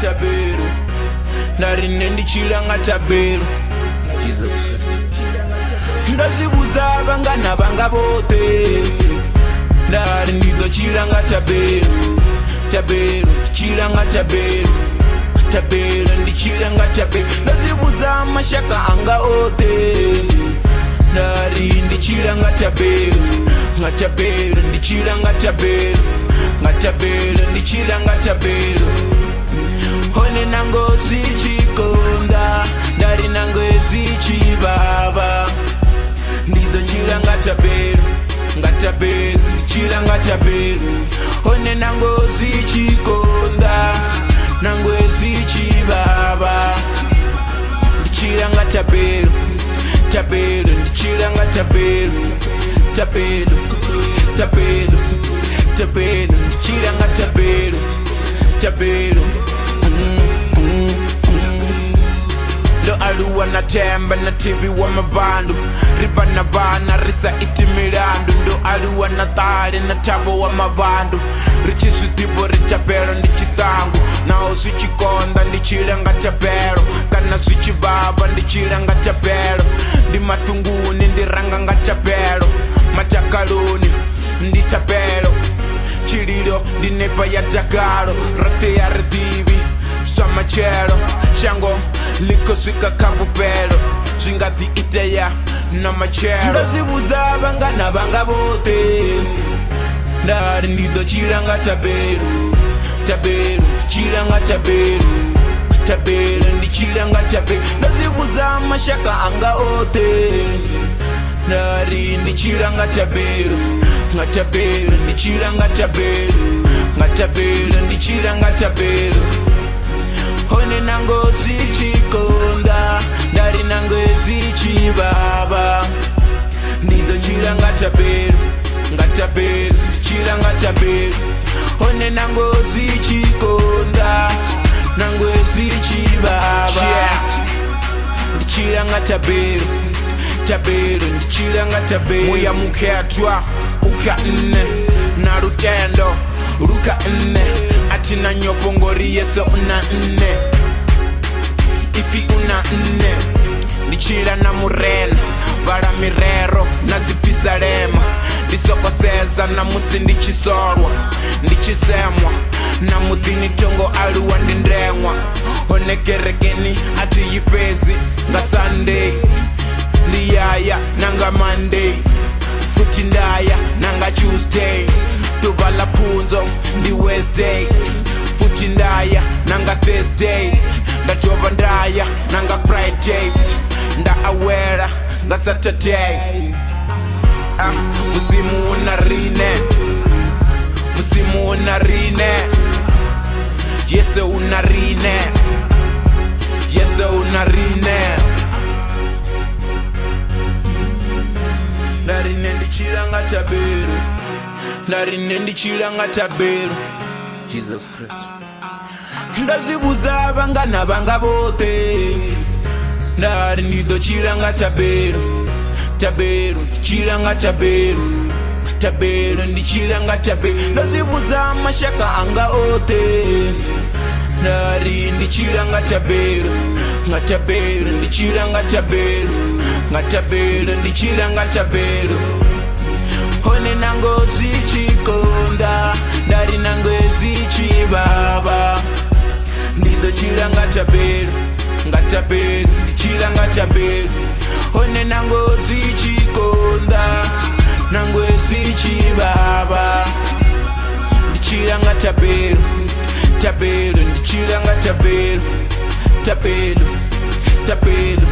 tabero. Narine ndichila nga tabero. Jesus Christ. Ndazibuza abangana banga bote. Nari ndichila nga tabero. Tabero, ndichila nga tabero. Tabero, ndichila nga tabero. Ndazibuza amashaka anga ote. Nari ndichila nga tabero. Nga tabero, ndichila nga tabero. Nga tabero, ndichila nga tabero. Hone nango zichikonda. Dari nango ezichibaba. Ndido chila nga tabero. Nga tabero, ndichila nga tabero. Hone nango zichikonda. Nango ezichibaba. Ndichila nga tabero. Tabero, ndichila nga tabero. Tabero, tabero, tabero, ndichila nga tabero. Tabero. Lo aluwa na temba na tibi wa mabandu. Riba na bana risa itimirandu. Ndo aluwa na tali na tabo wa mabandu. Richisu tipo ritabero ndi chitangu. Nao sichikonda ndi chilanga tabero. Kana sichibaba ndi chilanga tabero. Ndi matunguni ndi ranga nga tabero. Matakaluni ndi tabero. Chililo ndi nepa ya takaro. Rate ya redivi samachero. Shango liko zika kambupero. Zingati iteya na machero. Ndazibuza abangana banga bote. Ndari ndido chilanga tabero. Tabero, chilanga tabero. Tabero, ndi chilanga tabero. Ndazibuza amashaka anga ote. Ndari ndi chilanga tabero. Nga tabero, ndi chilanga tabero. Nga tabero, ndi chilanga tabero. Hone nango zichikonda. Ndari nango ezichibaba. Ndido chilanga tabero. Nga tabero, chilanga tabero. Hone nango zichikonda. Nango ezichibaba. Chilanga tabero. Tabero, chilanga tabero. Moya mukeatwa uka nne. Na rutendo ruka nne. Atina nyopongori yeso una nne. Ifi una nne. Ndichila na murena. Bara mirero na zipisa rema. Ndisoko seza na musi ndichisorwa. Ndichisemwa na mudini tongo aluwa ndendengwa. Honekerekeni ati yipezi nga Sunday. Ndiyaya nanga Monday. Futi ndaya nanga Tuesday. Tubala punzo ndi Wednesday. Futi ndaya nanga Thursday. Ndatoba ndaya nanga Friday. Nda awera nga Saturday. Musimu unarine. Musimu unarine. Yese unarine. Yese unarine. Narine ndichilanga tabero. Narine ndichilanga tabero. Jesus Christ. Ndazibuza abangana banga bote. Nari ndido chilanga tabero. Tabero, chilanga tabero. Tabero, ndichilanga tabero. Ndazibuza amashaka anga ote. Nari ndichilanga tabero. Nga tabero, ndichilanga tabero. Nga tabero, ndichilanga tabero. Hone nango zichikonda. Nari nango ezichibaba. Ndido chilanga tabero. Nga tabero, ndichilanga tabero. Hone nango zichikonda. Nango ezichibaba. Ndichilanga tabero. Tabero, ndichilanga tabero. Tabero, tabero.